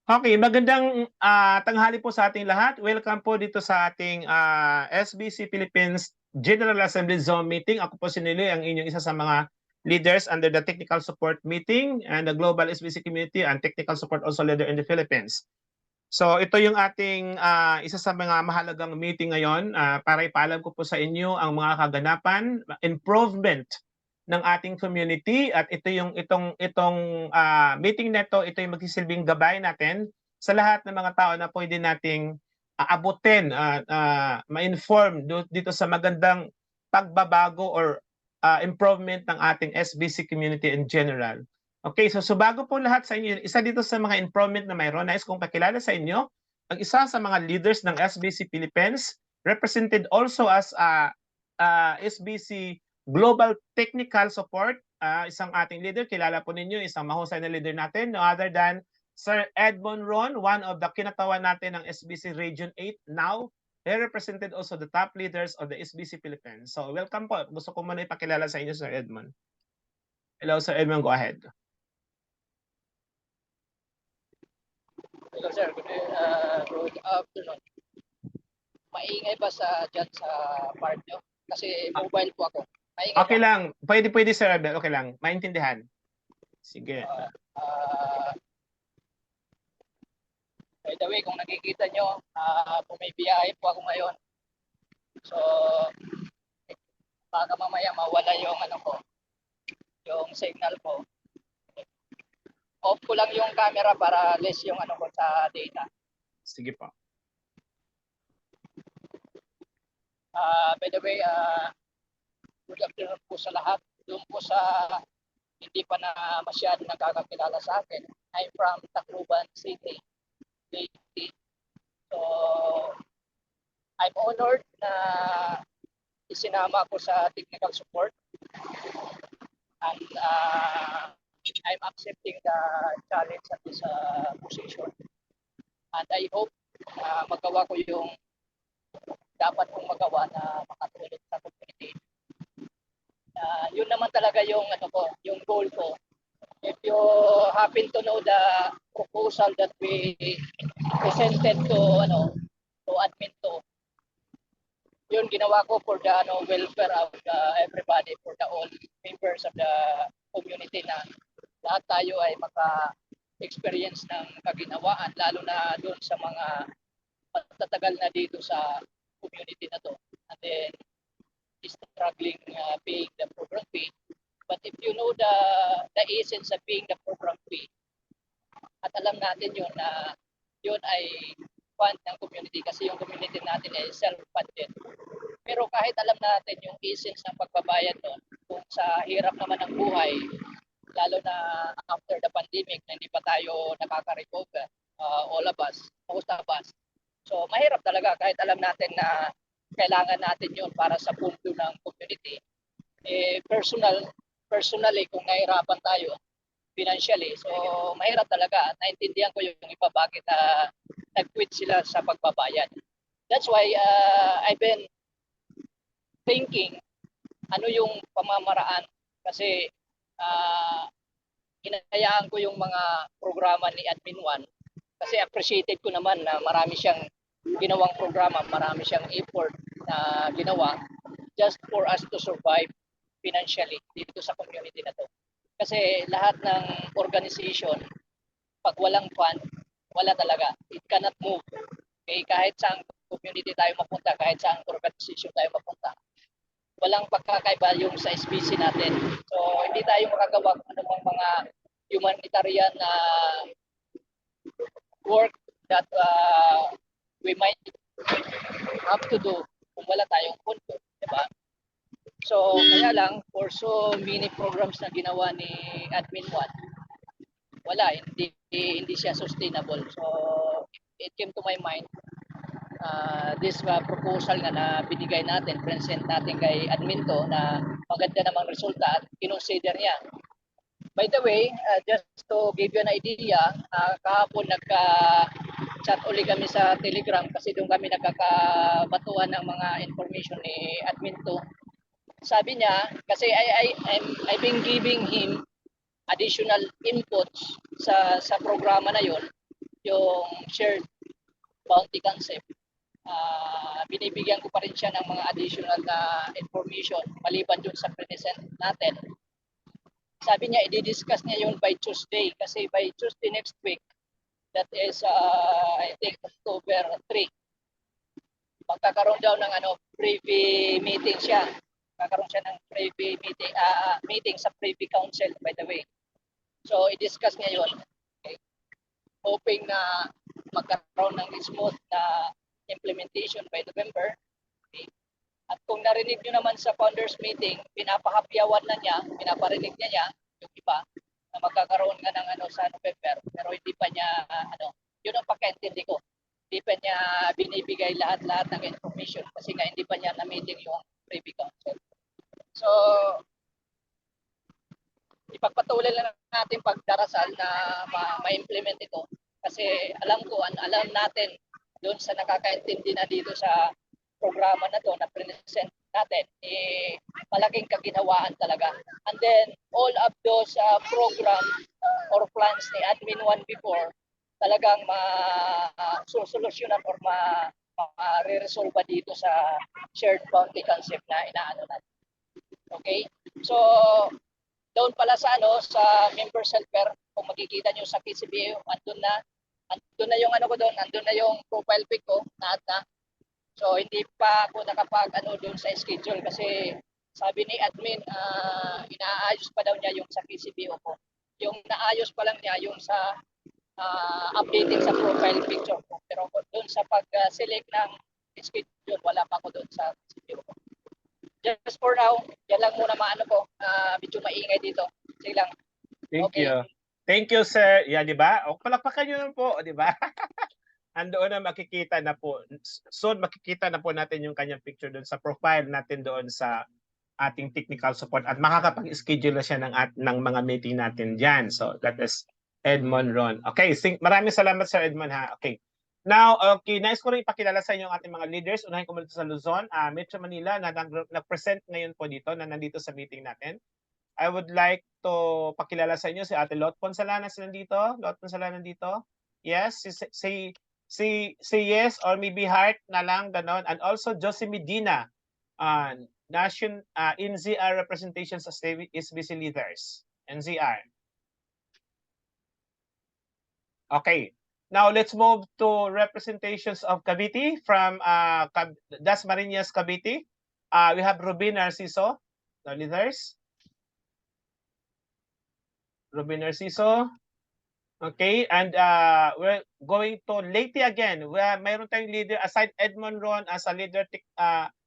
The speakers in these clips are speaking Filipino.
Okay, magandang tanghali po sa ating lahat. Welcome po dito sa ating SBC Philippines General Assembly Zone meeting. Ako po si Nili, ang inyong isa sa mga leaders under the Technical Support Meeting and the Global SBC Community and Technical Support also leader in the Philippines. So ito yung ating isa sa mga mahalagang meeting ngayon para ipaalam ko po sa inyo ang mga kaganapan, improvement ng ating community, at ito yung itong meeting na ito yung magsisilbing gabay natin sa lahat ng mga tao na pwede nating abutin at ma-inform dito sa magandang pagbabago or improvement ng ating SBC community in general. Okay, so bago po lahat sa inyo, isa dito sa mga improvement na mayroon, nais kong pakilala sa inyo ang isa sa mga leaders ng SBC Philippines, represented also as SBC Global Technical Support, isang ating leader, kilala po ninyo, isang mahusay na leader natin, no other than Sir Edmond Ron, one of the kinatawan natin ng SBC Region 8 now. He represented also the top leaders of the SBC Philippines. So welcome po. Gusto ko muna ipakilala sa inyo, Sir Edmond. Hello, Sir Edmond, go ahead. Hello sir, good afternoon. Maingay ba dyan sa part nyo? Kasi mobile po ako. Maingay Okay lang. Pwede, Sir Abel. Okay lang. Maintindihan. Sige. By the way, kung nakikita nyo, bumibiyahe po ako ngayon. So, baka mamaya mawala yung yung signal ko. Off ko lang yung camera para less yung sa data. Sige po. By the way, good afternoon po sa lahat. Doon po sa hindi pa na masyadong nakakakilala sa akin. I'm from Tacloban City, Leyte. So, I'm honored na isinama ko sa technical support. And I'm accepting the challenge at this position. And I hope magawa ko yung dapat kong magawa na makatulong sa community. Yun naman talaga yung yung goal ko. If you happen to know the proposal that we presented to admin to, yun ginawa ko for the welfare of everybody, for the all members of the community, na lahat tayo ay maka-experience ng kaginawaan, lalo na doon sa mga patatagal na dito sa community na to. And then struggling paying the program fee. But if you know the essence of paying the program fee, at alam natin yun na yun ay fund ng community, kasi yung community natin ay self-funded. Pero kahit alam natin yung essence ng pagbabayad doon, kung sa hirap naman ng buhay, lalo na after the pandemic na hindi pa tayo nakaka-recover, all of us, most of us. So mahirap talaga kahit alam natin na kailangan natin yun para sa punto ng community. Personally, kung nahirapan tayo financially, so mahirap talaga. Naintindihan ko yung iba bakit nag-quit sila sa pagbabayad. That's why I've been thinking ano yung pamamaraan, kasi hinayaan ko yung mga programa ni Admin 1 kasi appreciated ko naman na marami siyang ginawang programa, marami siyang effort na ginawa just for us to survive financially dito sa community na to. Kasi lahat ng organization, pag walang fund, wala talaga. It cannot move. Okay? Kahit saan community tayo mapunta, kahit saan organization tayo mapunta, walang pagkakaiba yung sa SBC natin. So, hindi tayo makagawa kung anumang mga humanitarian work that we might have to do kung wala tayong pundo, diba? So, kaya lang, for so many programs na ginawa ni Admin 1, wala, hindi siya sustainable. So, it came to my mind, this proposal nga na binigay natin, present natin kay Admin to, na maganda namang resulta at kinonsider niya. By the way, just to give you an idea, kahapon nagka-chat uli kami sa Telegram kasi doon kami nagkakabatuhan ng mga information ni Admin to. Sabi niya, kasi I've been giving him additional inputs sa programa na yon. yung shared bounty concept, binibigyan ko pa rin siya ng mga additional na information maliban dun sa present natin. Sabi niya, i-discuss niya yun by Tuesday kasi by Tuesday next week, that is I think October 3, magkakaroon daw ng privy meeting siya. Magkakaroon siya ng privy meeting, meeting sa privy council, by the way. So, i-discuss niya yun. Okay. Hoping na magkaroon ng smooth na implementation by November. Okay. At kung narinig nyo naman sa founders meeting, pinapahapyawan na niya, pinaparinig niya yung iba na magkakaroon nga ng sa November, pero hindi pa niya yun ang pagkaintindi ko. Hindi pa niya binibigay lahat-lahat ng information kasi nga hindi pa niya na-meeting yung privy council. So, ipagpatuloy lang natin pagdarasal na ma-implement ito kasi alam natin doon sa nakakaintindi na dito sa programa na to na present natin, malaking kaginhawaan talaga. And then, all of those program or plans ni Admin 1 before, talagang ma-solusyonan or ma-re-resolve dito sa shared bounty concept na inaano natin. Okay? So, doon pala sa sa member helper, kung makikita nyo sa KCBA, andun na yung ko doon, andun na yung profile pic ko, lahat na. So, hindi pa ako nakapag doon sa schedule kasi sabi ni admin, inaayos pa daw niya yung sa KCBO ko. Yung naayos pa lang niya yung sa updating sa profile picture ko. Pero doon sa pag-select ng schedule, wala pa ako doon sa KCBO ko. Just for now, yan lang muna ko. Medyo maingay dito. Sige lang. Thank Okay. you. Thank you, sir. Yeah, di ba? O, palakpakan nyo lang po, di ba? Andoon na makikita na po. Soon makikita na po natin yung kanyang picture doon sa profile natin doon sa ating technical support at makakapag-schedule na siya ng mga meeting natin diyan. So that is Edmond Ron. Okay, maraming salamat Sir Edmond ha. Okay. Now, okay, nais ko rin ipakilala sa inyo ang ating mga leaders. Unahin ko muna sa Luzon, Metro Manila na nag-present ngayon po dito na nandito sa meeting natin. I would like to pakilala sa inyo si Ate Lot Ponsalanas nandito. Lot Ponsalanas nandito. Yes, say yes or maybe heart na lang ganon. And also Josie Medina, NZR representations as SBC leaders. NZR. Okay. Now let's move to representations of Cavite from Dasmariñas, Cavite. We have Rubin Narciso, the leaders. Rubin Narciso. Okay, and we're going to Leyte again. Mayroon tayong leader, aside Edmond Ron as a leader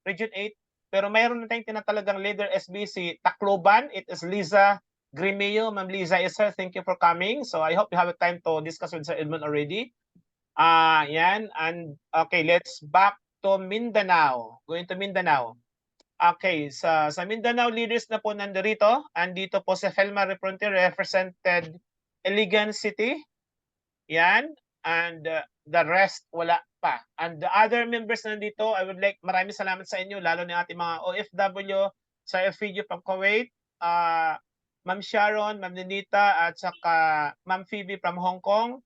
Region 8, pero mayroon na tayong tinatalagang leader SBC Tacloban. It is Liza Grimeo. Ma'am Liza is here. Thank you for coming. So I hope you have a time to discuss with Sir Edmond already. Yan. And okay, let's back to Mindanao. Going to Mindanao. Okay, sa Mindanao leaders na po nandito. Andito po si Felma Reponte, represented Iligan City. Yan. And the rest, wala pa. And the other members nandito, I would like, maraming salamat sa inyo, lalo na ating mga OFW, sa FVG from Kuwait, Ma'am Sharon, Ma'am Ninita, at saka Ma'am Phoebe from Hong Kong.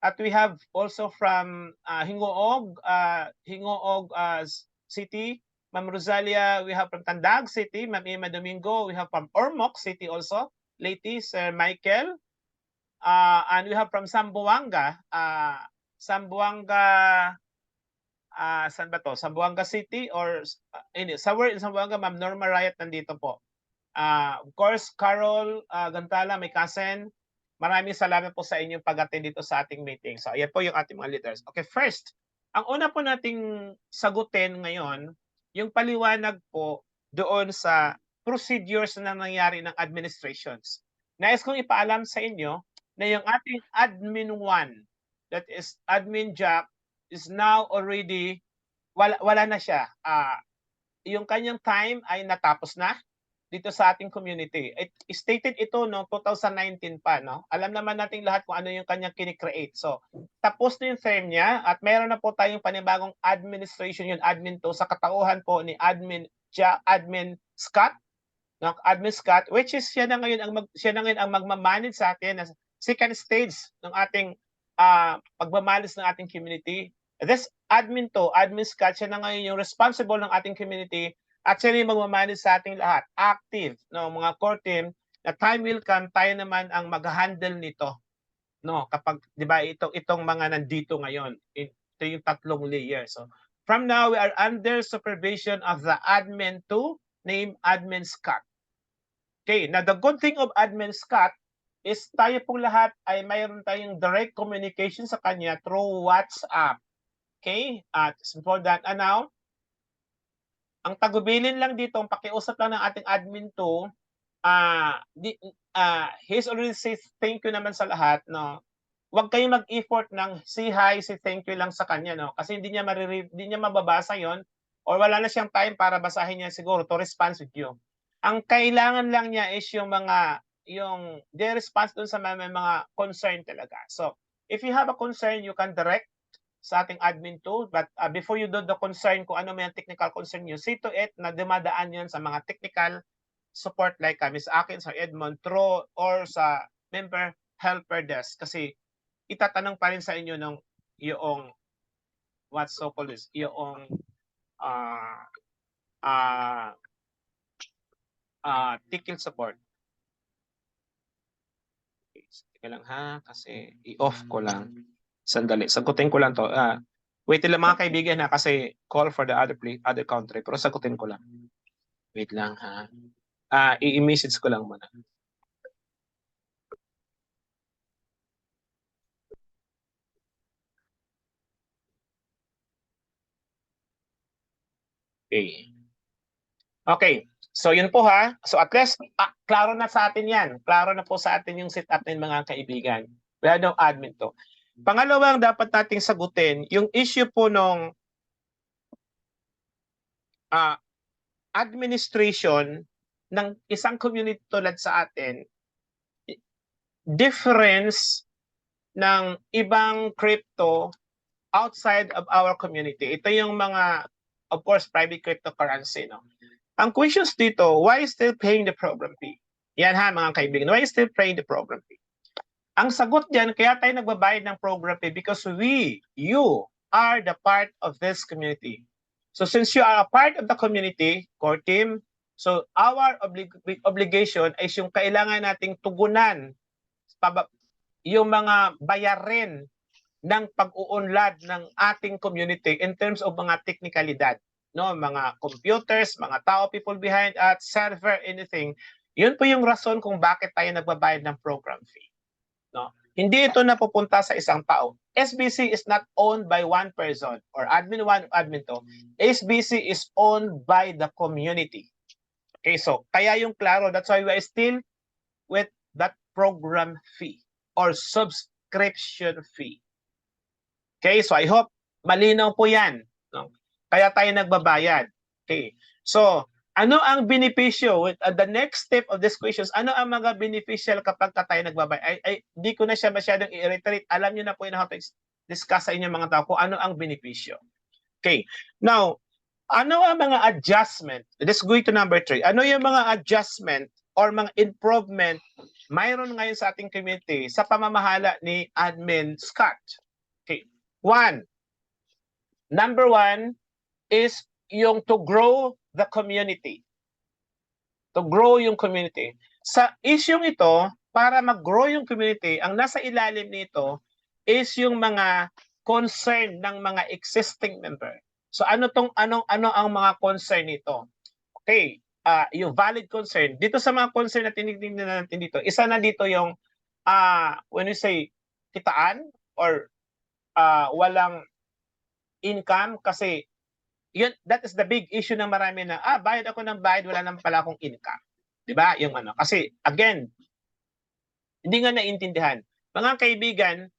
At we have also from Hingoog City, Ma'am Rosalia, we have from Tandag City, Ma'am Emma Domingo, we have from Ormoc City also, Leyte, Sir Michael. And we have from Zamboanga, saan ba to? Zamboanga City or somewhere in Zamboanga, Ma'am Norma Riot nandito po. Of course, Carol Gantala, may cousin. Maraming salamat po sa inyong pag-attend dito sa ating meeting. So, ayan po yung ating mga leaders. Okay, first, ang una po nating sagutin ngayon, yung paliwanag po doon sa procedures na nangyari ng administrations. Nais kong ipaalam sa inyo na yung ating Admin 1, that is Admin Jack, is now already, wala na siya. Yung kanyang time ay natapos na dito sa ating community. It stated ito no 2019 pa, no. Alam naman nating lahat kung ano yung kanyang kini-create. So, tapos na yung term niya at meron na po tayong panibagong administration, yung admin 2 sa katauhan po ni Admin Scott, no, Admin Scott, which is siya na ngayon ang magma-manage sa atin na second stage ng ating pagmamalas ng ating community. This admin Scott, siya na ngayon yung responsible ng ating community at siya rin magmamalas sa ating lahat. Active, no, mga core team, na time will come, tayo naman ang mag-handle nito. No, kapag, di ba, itong mga nandito ngayon, ito yung 3 layers. So, from now, we are under supervision of the admin 2, named Admin Scott. Okay, now the good thing of Admin Scott is tayo pong lahat ay mayroon tayong direct communication sa kanya through WhatsApp. Okay? At for that, now, ang tagubilin lang dito, ang pakiusap lang ng ating admin 2, he's already said thank you naman sa lahat, no? Huwag kayong mag-effort ng say hi, say thank you lang sa kanya, no? Kasi hindi niya mababasa yon or wala na siyang time para basahin niya siguro to respond with you. Ang kailangan lang niya is yung the response dun sa mga concern talaga. So, if you have a concern, you can direct sa ating admin 2, but before you do the concern, kung ano may technical concern nyo, see to it na dumadaan yun sa mga technical support like kami sa akin, sa Edmond Tro, or sa member helper desk. Kasi itatanong pa rin sa inyo ng yung what's so called is yung ticket support. Okay, teka lang ha, kasi i-off ko lang. Sandali, sagutin ko lang to. Wait lang mga kaibigan ha, kasi call for the other country, pero sagutin ko lang. Wait lang ha. I-message ko lang muna. Okay. Okay. So yun po ha. So at least klaro na sa atin yan. Klaro na po sa atin yung setup ng mga kaibigan. Wala daw admin to. Pangalawang dapat nating sagutin, yung issue po nung administration ng isang community tulad sa atin, difference ng ibang crypto outside of our community. Ito yung mga, of course, private cryptocurrency, no? Ang questions dito, why still paying the program fee? Yan ha, mga kaibigan, why still paying the program fee? Ang sagot diyan, kaya tayo nagbabayad ng program fee because you are the part of this community. So since you are a part of the community, core team, so our obligation is yung kailangan nating tugunan yung mga bayarin ng pag-uunlad ng ating community in terms of mga teknikalidad, no, mga computers, mga tao, people behind at server, anything. Yun po yung rason kung bakit tayo nagbabayad ng program fee, no? Hindi ito napupunta sa isang tao. SBC is not owned by one person or admin 1 admin 2. SBC is owned by the community. Okay, so kaya yung klaro, that's why we are still with that program fee or subscription fee. Okay, so I hope malinaw po yan, no? Kaya tayo nagbabayad. Okay, so ano ang benepisyo? With the next step of this questions, ano ang mga beneficial kapag tayo nagbabayad? Di ko na siya masyadong i-reiterate. Alam niyo na po yun how to discuss sa inyong mga tao kung ano ang benepisyo. Okay, now, ano ang mga adjustment? Let's go to number 3. Ano yung mga adjustment or mga improvement mayroon ngayon sa ating community sa pamamahala ni Admin Scott? Okay, number one is yung to grow the community. To grow yung community. Sa issue ito, para mag-grow yung community, ang nasa ilalim nito is yung mga concern ng mga existing member. So ano ang mga concern nito? Okay, yung valid concern. Dito sa mga concern na tinitingnan natin dito, isa na dito yung when we say kitaan or walang income kasi yun, that is the big issue ng marami na bayad ako ng bayad, wala naman pala akong income. 'Di ba? Yung ano, kasi again, hindi nga naintindihan. Mga kaibigan,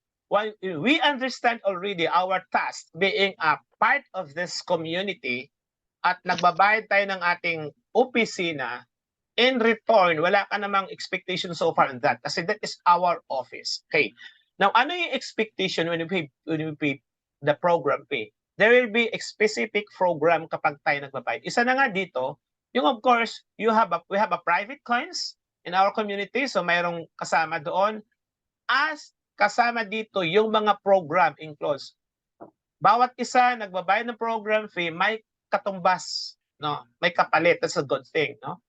we understand already our task being a part of this community at nagbabayad tayo ng ating opisina, in return, wala ka namang expectation so far on that kasi that is our office. Okay. Now, ano yung expectation when we pay the program fee? There will be a specific program kapag tayo nagbabayad. Isa na nga dito, yung of course, we have a private coins in our community, so mayroong kasama doon as kasama dito yung mga program enclosed. Bawat isa nagbabayad ng program fee, may katumbas, no? May kapalit. That's a good thing, no?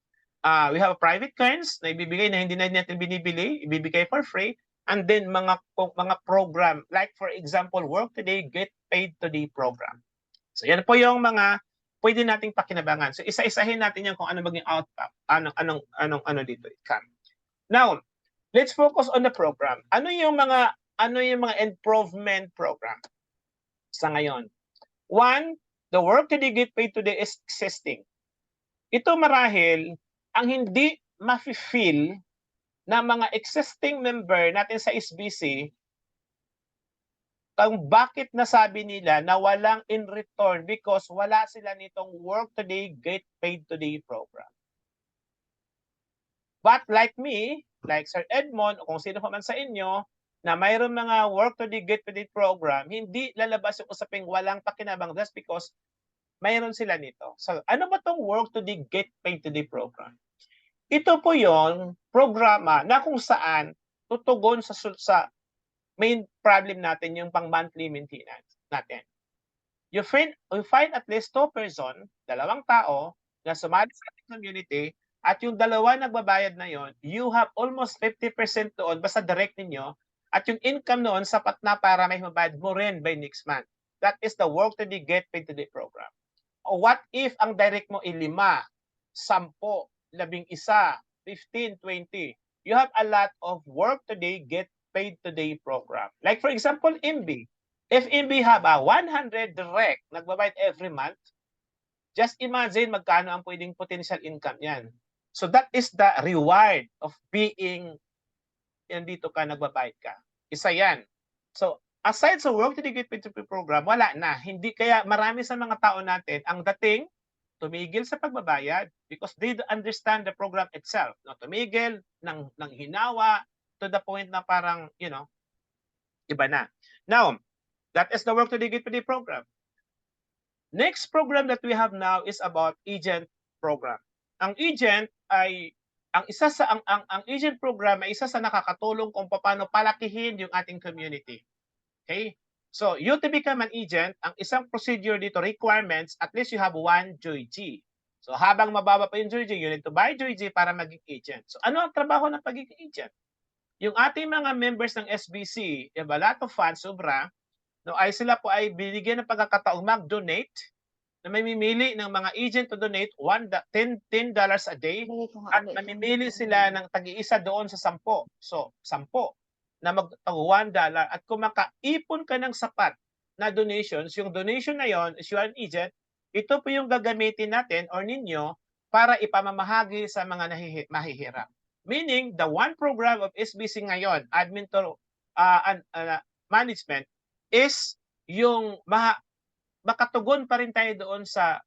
We have private coins na ibibigay na hindi na natin binibili, ibibigay for free, and then mga program like for example, work today, get paid today program. So yan po yung mga pwede nating pakinabangan. So isa-isahin natin yan kung ano maging outcome, ano dito income. Now, let's focus on the program. Ano yung mga improvement program sa ngayon? One, the work today, get paid today is existing. Ito marahil ang hindi ma-feel na mga existing member natin sa SBC kung bakit nasabi nila na walang in return because wala sila nitong work today, get paid today program. But like me, like Sir Edmond, o kung sino pa man sa inyo, na mayroon mga work today, get paid program, hindi lalabas yung usaping walang pakinabang. That's because mayroon sila nito. So ano ba tong work today, get paid today program? Ito po yung programa na kung saan tutugon sa main problem natin, yung pang monthly maintenance natin. You find at least 2 person, dalawang tao na sumali sa ating community at yung dalawa nagbabayad na yon, you have almost 50% doon basta direct ninyo at yung income noon sapat na para may mabayad mo rin by next month. That is the work today, get paid today program. O what if ang direct mo ay 5, 10, 11, 15, 20? You have a lot of work today, get paid today program. Like for example, MB. If MB have a 100 direct nagbabayad every month, just imagine magkano ang pwedeng potential income yan. So that is the reward of being nandito ka, nagbabayad ka. Isa yan. So aside sa work today, get paid today program, wala na. Hindi, kaya marami sa mga tao natin ang dating tumigil sa pagbabayad because they understand the program itself. No, tumigil ng hinawa to the point na parang, iba na. Now, that is the work today, get paid program. Next program that we have now is about agent program. Ang agent ay ang agent program ay isa sa nakakatulong kung paano palakihin yung ating community. Okay? So, you to become an agent, ang isang procedure dito, requirements, at least you have 1 JOY-G. So, habang mababa pa yung JOY-G, you need to buy JOY-G para maging agent. So, ano ang trabaho ng pagiging agent? Yung ating mga members ng SBC, you have a lot of funds, sobra, no, ay sila po ay binigyan ng pagkakataong mag-donate, na may mimili ng mga agent to donate $10 a day at mamimili sila ng tag-iisa doon sa 10. So, 10 na $1 at kung makaipon ka ng sapat na donations, yung donation na yon, is you are an agent, ito po yung gagamitin natin or ninyo para ipamamahagi sa mga mahihirap. Meaning, the one program of SBC ngayon, admin to management, is yung makatugon pa rin tayo doon sa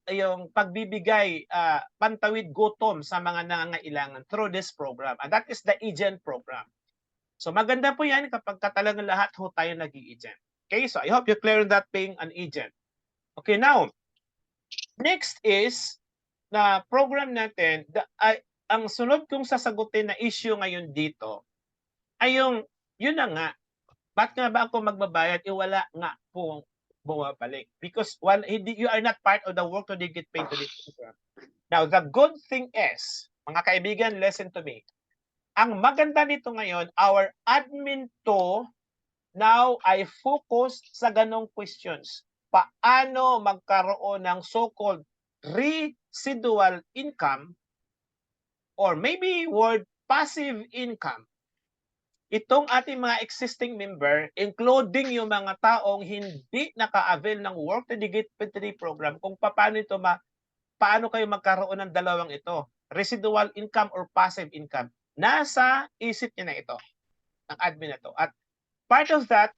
yung pagbibigay pantawid gutom sa mga nangangailangan through this program. And that is the agent program. So maganda po yan kapag talagang lahat ho tayo nag-i-agent. Okay, so I hope you're clear on that being an agent. Okay, now, next is na program natin, ang sunod kong sasagutin na issue ngayon dito ay yun na nga, ba't nga ba ako magbabayad? Wala nga pong bumabalik. Because you are not part of the work today, get paid today program. Now, the good thing is, mga kaibigan, listen to me. Ang maganda nito ngayon, our admin to now ay focused sa ganong questions. Paano magkaroon ng so-called residual income or maybe word passive income. Itong ating mga existing member, including yung mga taong hindi naka-avail ng work to the get paid program, kung paano kayo magkaroon ng dalawang ito, residual income or passive income. Nasa isip niya na ito, ng admin na ito. At part of that,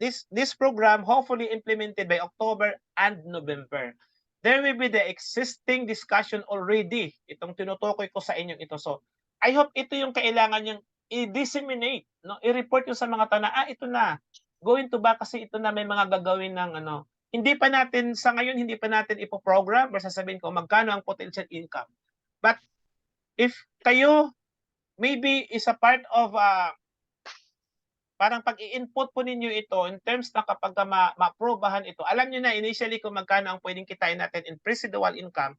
this program hopefully implemented by October and November. There will be the existing discussion already. Itong tinutukoy ko sa inyong ito. So, I hope ito yung kailangan yung i-disseminate, no? I-report yung sa mga tao na, ito na. Going to ba kasi ito na may mga gagawin ng Hindi pa natin, sa ngayon, hindi pa natin ipoprogram or sasabihin ko magkano ang potential income. But, if kayo maybe is a part of parang pag i-input po ninyo ito in terms na kapag ma-aprobahan ito, alam nyo na initially kung magkano ang pwedeng kitain natin in residual income,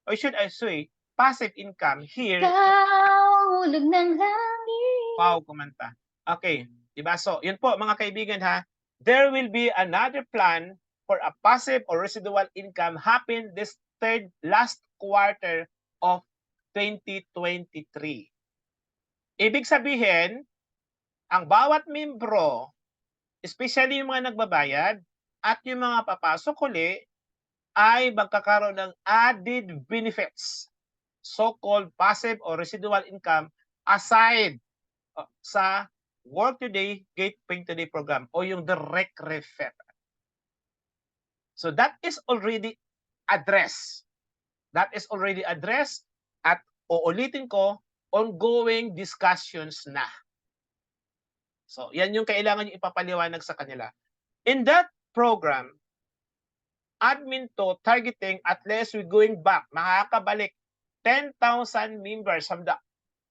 or should I say, passive income here. Kahulog ng langit. Wow, kumanta. Okay, diba? So, yun po mga kaibigan ha, there will be another plan for a passive or residual income happen this last quarter of 2023. Ibig sabihin, ang bawat membro, especially yung mga nagbabayad at yung mga papasok uli, ay magkakaroon ng added benefits, so-called passive or residual income, aside sa Work Today, Get Paid Today program o yung direct refer. So that is already addressed. That is already addressed at uulitin ko, ongoing discussions na. So yan yung kailangan yung ipapaliwanag sa kanila. In that program, admin to targeting at least we're going back, makakabalik 10,000 members from the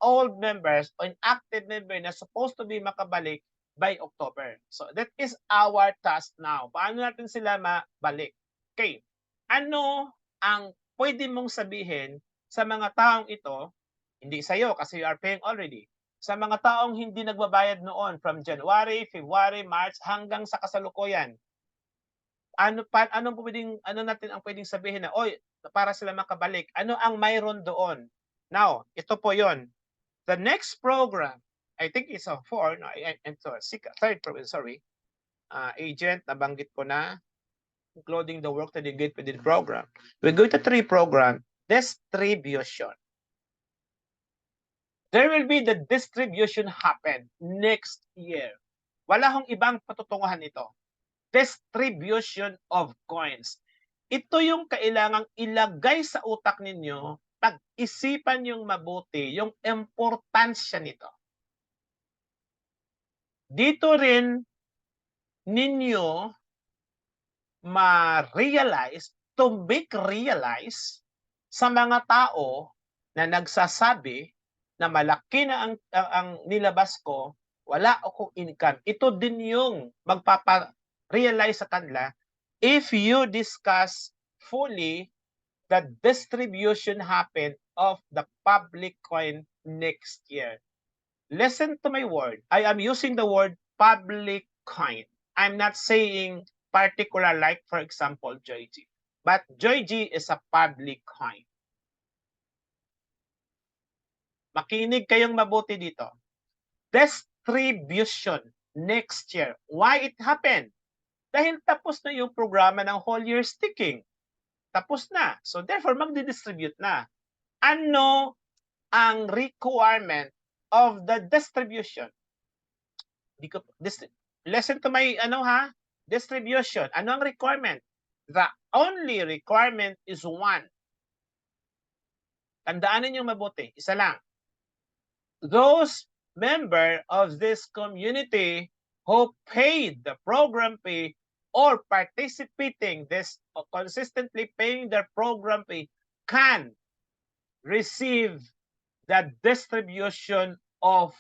old members o inactive member na supposed to be makabalik by October. So that is our task now. Paano natin sila mabalik? Okay. Ano ang pwede mong sabihin sa mga taong ito, hindi sa'yo kasi you are paying already, sa mga taong hindi nagbabayad noon from January, February, March hanggang sa kasalukuyan? Ano natin ang pwedeng sabihin na, oy, para sila makabalik? Ano ang mayroon doon? Now, ito po 'yon. The next program, I think it's a 4, no, third program, sorry. Agent, nabanggit ko na, including the Work Today, Get Paid program. We go to 3 program, distribution. There will be the distribution happen next year. Wala hong ibang patutunguhan ito. Distribution of coins. Ito yung kailangang ilagay sa utak ninyo, pag-isipan yung mabuti, yung importansya nito. Dito rin ninyo ma-realize, to make realize sa mga tao na nagsasabi na malaki na ang nilabas ko, wala akong income. Ito din yung magpapa-realize sa kanila if you discuss fully the distribution happen of the public coin next year. Listen to my word. I am using the word public coin. I'm not saying particular like, for example, JoyG. But JoyG is a public coin. Makinig kayong mabuti dito. Distribution next year. Why it happened? Dahil tapos na yung programa ng whole year sticking. Tapos na. So therefore, magdi-distribute na. Ano ang requirement of the distribution? Listen to my distribution. Ano ang requirement? The only requirement is one. Tandaan niyo mabuti. Isa lang. Those member of this community who paid the program fee or participating this or consistently paying their program fee can receive the distribution of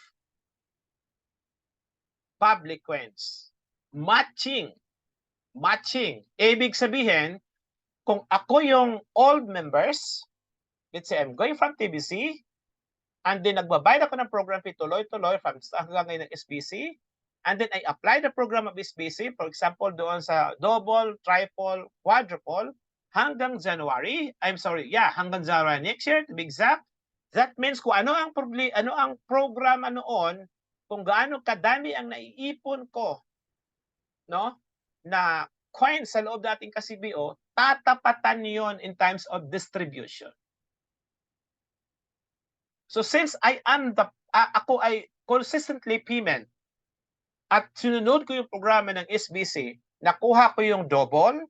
public coins. Matching. Ibig sabihin, kung ako yung old members, let's say I'm going from TBC, and then nagbabayad ako ng program fee tuloy-tuloy from hanggang ngayon ng SBC, and then I apply the program of SBC, for example, doon sa double, triple, quadruple, hanggang January next year, to be exact. That means kung ano ang programa noon, kung gaano kadami ang naiipon ko, no, na coins sa loob dating ka-CBO, tatapatan yon in times of distribution. So since ako ay consistently payment at sinunod ko yung programa ng SBC, nakuha ko yung double,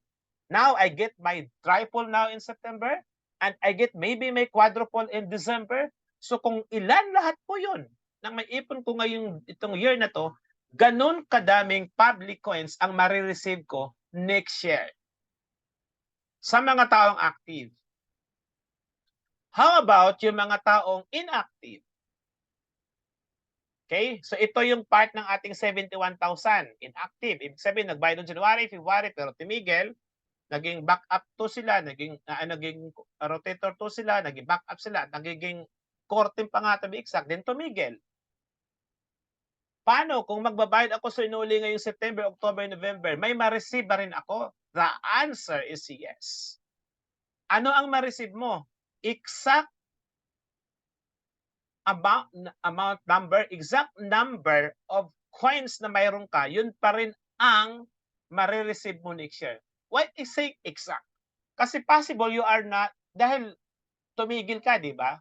now I get my triple now in September, and I get maybe my quadruple in December. So kung ilan lahat po yun, nang may ipon ko ngayong itong year na to, ganun kadaming public coins ang marireceive ko next year. Sa mga taong active. How about yung mga taong inactive? Okay? So ito yung part ng ating 71,000 inactive. Ibig sabihin, nagbayad noong January, February, pero tumigil. Naging backup 2 sila, naging rotator 2 sila, naging backup sila, nagiging core team pa nga to be exact, then tumigil. Paano kung magbabayad ako sa inuli ngayong September, October, November, may ma-receive ba rin ako? The answer is yes. Ano ang ma-receive mo? Exact amount number, exact number of coins na mayroon ka, yun pa rin ang marireceive mo next year. Why is say exact? Kasi possible you are not, dahil tumigil ka, di ba?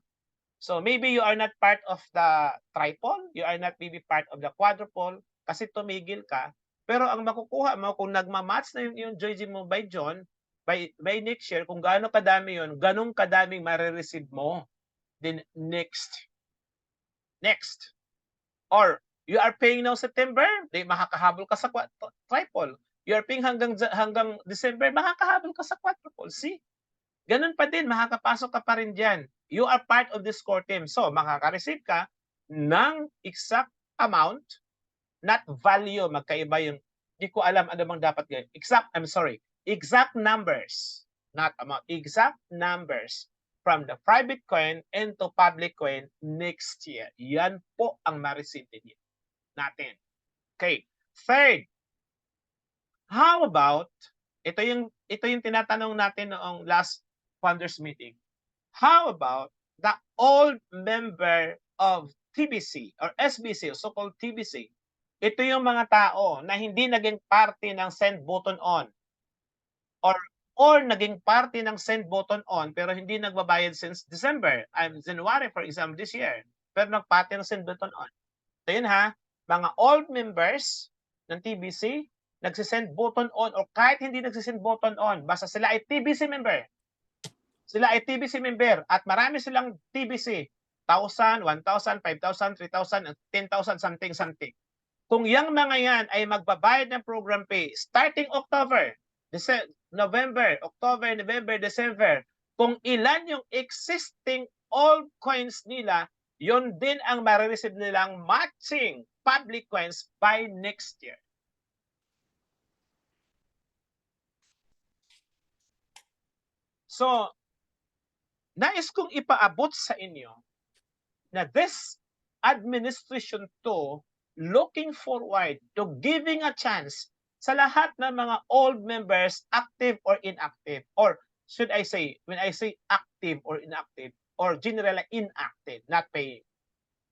So maybe you are not part of the tripole, you are not maybe part of the quadruple, kasi tumigil ka. Pero ang makukuha mo, kung nagmamatch na yung Joyji mo by John, by next year, kung gaano kadami yun, ganun kadaming marireceive mo. Then next. Or you are paying now September, di makakahabol ka sa triple. You are paying hanggang December, makakahabol ka sa quadruple. See? Ganun pa din, makakapasok ka pa rin dyan. You are part of this core team. So, makaka-receive ka ng exact amount, not value. Magkaiba yung, hindi ko alam ano bang dapat gawin. Exact numbers, not amount. Exact numbers from the private coin into public coin next year. Yan po ang ma-receive din natin. Okay. Third, how about, ito yung tinatanong natin noong last founders meeting. How about the old member of TBC or SBC, so-called TBC? Ito yung mga tao na hindi naging parte ng send button on or naging parte ng send button on pero hindi nagbabayad since December. January, for example, this year. Pero nagparte ng send button on. So yun ha, mga old members ng TBC, nagsisend button on or kahit hindi nagsisend button on, basta sila ay TBC member. Sila ay TBC member at marami silang TBC. 1,000, 1,000, 5,000, 3,000, 10,000, something. Kung yung mga yan ay magbabayad ng program pay starting October, November, October, November, December, kung ilan yung existing old coins nila, yon din ang marireceive nilang matching public coins by next year. So, nais kong ipaabot sa inyo na this administration to looking forward to giving a chance sa lahat ng mga old members, active or inactive, or should I say, when I say active or inactive, or generally inactive, not paying.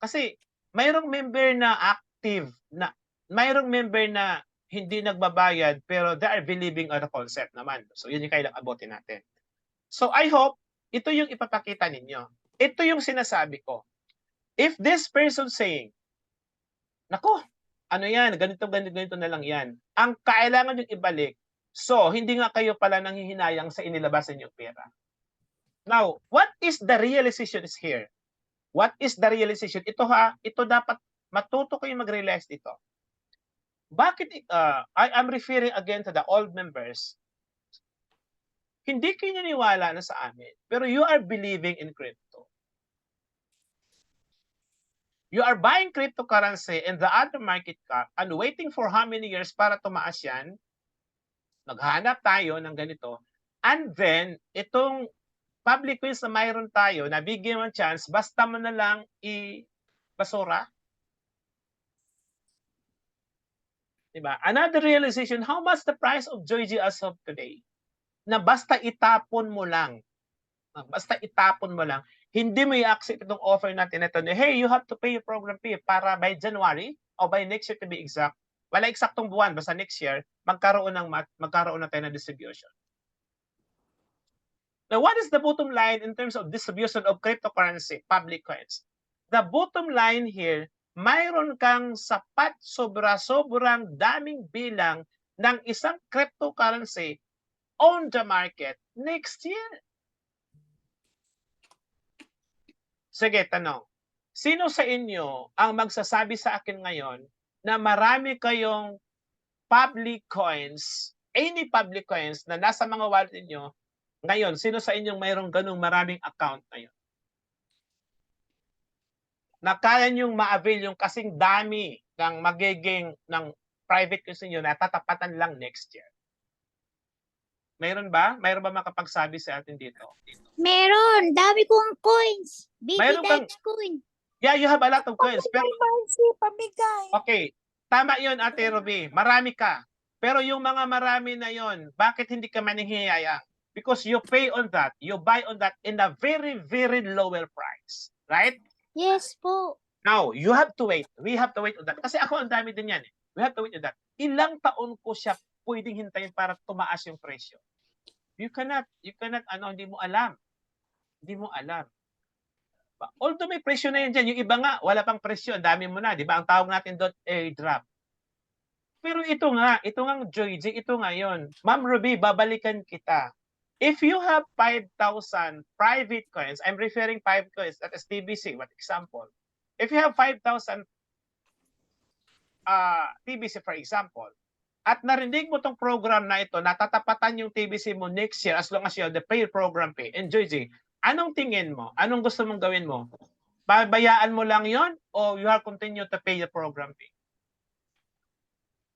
Kasi mayroong member na active, na mayroong member na hindi nagbabayad pero they are believing on the concept naman. So yun yung kailangan abutin natin. So I hope ito yung ipapakita ninyo. Ito yung sinasabi ko. If this person saying, nako, ano yan, ganito na lang yan. Ang kailangan yung ibalik, so hindi nga kayo pala nanghihinayang sa inilabasan yung pera. Now, what is the realization is here? What is the realization? Ito dapat matuto kayo mag-realize dito. Bakit, I am referring again to the old members. Hindi kayo naniwala na sa amin, pero you are believing in crypto. You are buying cryptocurrency in the other market cap and waiting for how many years para tumaas yan. Naghanap tayo ng ganito. And then, itong public coins na mayroon tayo, nabigyan mo chance, basta mo na lang i-basura. Diba? Another realization, how much the price of Joyji as of today? Na basta itapon mo lang. Basta itapon mo lang. Hindi mo i-accept itong offer natin ito na, hey, you have to pay your program fee para by January o by next year to be exact. Wala eksaktong buwan, basta next year, magkaroon na tayo ng distribution. Now, what is the bottom line in terms of distribution of cryptocurrency, public coins? The bottom line here, mayroon kang sapat, sobrang daming bilang ng isang cryptocurrency on the market next year. Sige, tanong. Sino sa inyo ang magsasabi sa akin ngayon na marami kayong public coins, any public coins na nasa mga wallet niyo ngayon? Sino sa inyong mayroong ganung maraming account ngayon? na kaya niyong ma-avail yung kasing dami ng magiging ng private coins niyo na tatapatan lang next year? Mayroon ba? Mayroon ba makapagsabi sa atin dito? Meron. Dami kong coins. Baby Mayroon kang, coin. yeah, you have a lot of coins. Pero, Pamigay. okay, tama yun, Ate Ruby. Marami ka. Pero yung mga marami na yon, bakit hindi ka manihiyaya? Because you pay on that, you buy on that in a very, very lower price. Right? Yes po. Now, you have to wait. We have to wait on that. Kasi ako, ang dami din yan. We have to wait on that. Ilang taon ko siya pwedeng hintayin para tumaas yung presyo? You cannot, hindi mo alam. Hindi mo alam. Although may presyo na yan dyan, yung iba nga, wala pang presyo, ang dami mo na, di ba? Ang tawag natin doon, airdrop. Pero ito nga Joy J, ito nga yun. Ma'am Ruby, babalikan kita. If you have 5,000 private coins, I'm referring 5 coins, that is TBC, what example? If you have 5,000 TBC, for example, at narinig mo tong program na ito, natatapatan yung TBC mo next year as long as you have the pay program pay. And Joy J, anong tingin mo? Anong gusto mong gawin mo? Babayaan mo lang yon o you have continue to pay the program fee?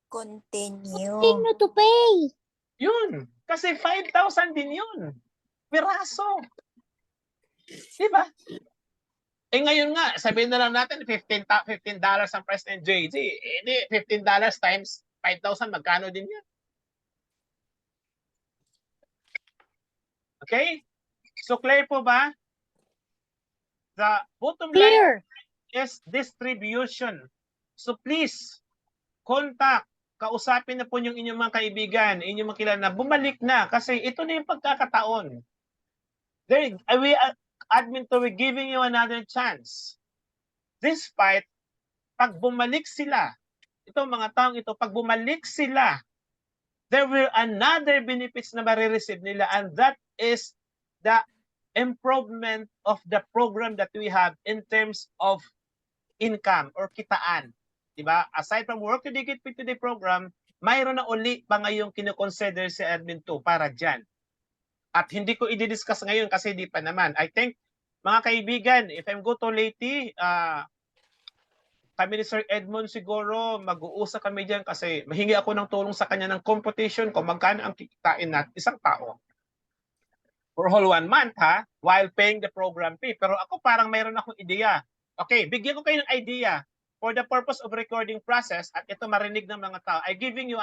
Continue to pay. Yun. Kasi 5,000 din yun. Piraso. Diba? Eh ngayon nga, sabihin na lang natin, $15 ang price ng JG. Eh di, $15 times 5,000, magkano din yan? Okay? So clear po ba? The bottom line Clear. is distribution. So please, contact, kausapin na po yung inyong mga kaibigan, inyong mga kilala na bumalik na kasi ito na yung pagkakataon. Admin to, we're giving you another chance. Despite, pag bumalik sila, itong mga taong ito, pag bumalik sila, there will another benefits na marireceive nila, and that is the improvement of the program that we have in terms of income or kitaan. Diba? Aside from work to get paid today program, mayroon na uli pa ngayong kinoconsider si Admin 2 para dyan. At hindi ko i-discuss ngayon kasi di pa naman. I think, mga kaibigan, if I'm go to Leyte, kami ni Sir Edmond siguro, mag-uusap kami dyan kasi mahingi ako ng tulong sa kanya ng computation kung magkano ang kikitain natin isang tao. For whole 1 month, ha? While paying the program fee. Pero ako parang mayroon akong ideya. Okay, bigyan ko kayo ng idea for the purpose of recording process at ito marinig ng mga tao. I'm giving you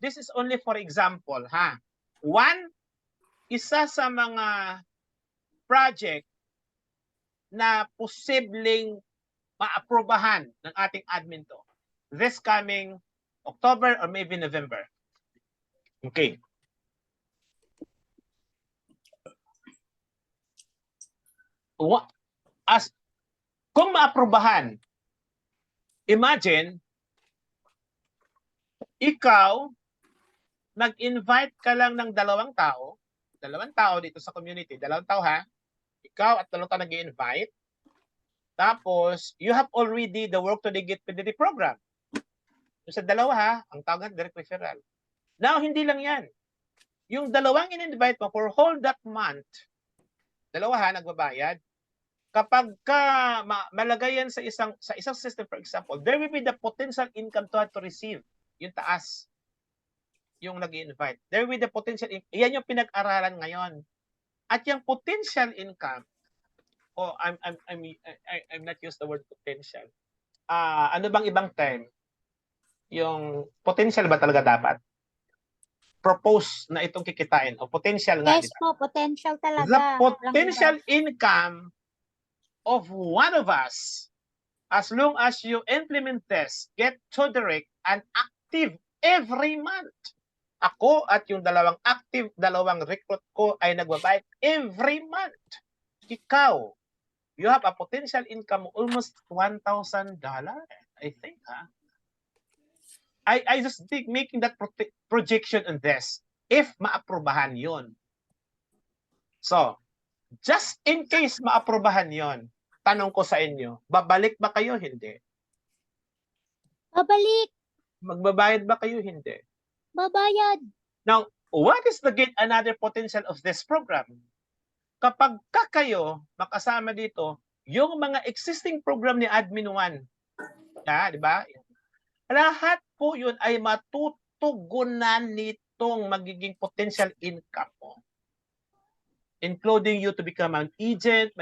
this is only for example, ha? One, isa sa mga project na posibleng maaprobahan ng ating admin to this coming October or maybe November. Okay. Kung maaprobahan, imagine, ikaw, nag-invite ka lang ng dalawang tao dito sa community, dalawang tao ha, ikaw at dalawang tao nag-invite, tapos, you have already the work to get PDD program. Sa dalawa ha, ang tawag na direct referral. Now, hindi lang yan. Yung dalawang in-invite mo for whole that month, dalawa ha, nagbabayad. Kapag malagay yan sa isang system, for example, there will be the potential income to receive. Yung taas. Yung nag-invite. There will be the potential income. Yan yung pinag-aralan ngayon. At yung potential income, I'm not use the word potential. Ano bang ibang term? Yung potential ba talaga dapat? Propose na itong kikitain o potential nga. Yes po, potential talaga. The potential income of one of us, as long as you implement this, get to direct and active every month. Ako at yung dalawang recruit ko ay nagbabayad every month. Ikaw, you have a potential income almost $1,000, I think, ha? I just think making that projection on this, if maaprobahan yon. So, just in case maaprobahan yon, tanong ko sa inyo, babalik ba kayo? Hindi. Babalik. Magbabayad ba kayo? Hindi. Babayad. Now, what is the another potential of this program? Kapag kayo makasama dito, yung mga existing program ni Admin 1, di ba? Lahat po yun ay matutugunan nitong magiging potential income mo. Including you to become an agent,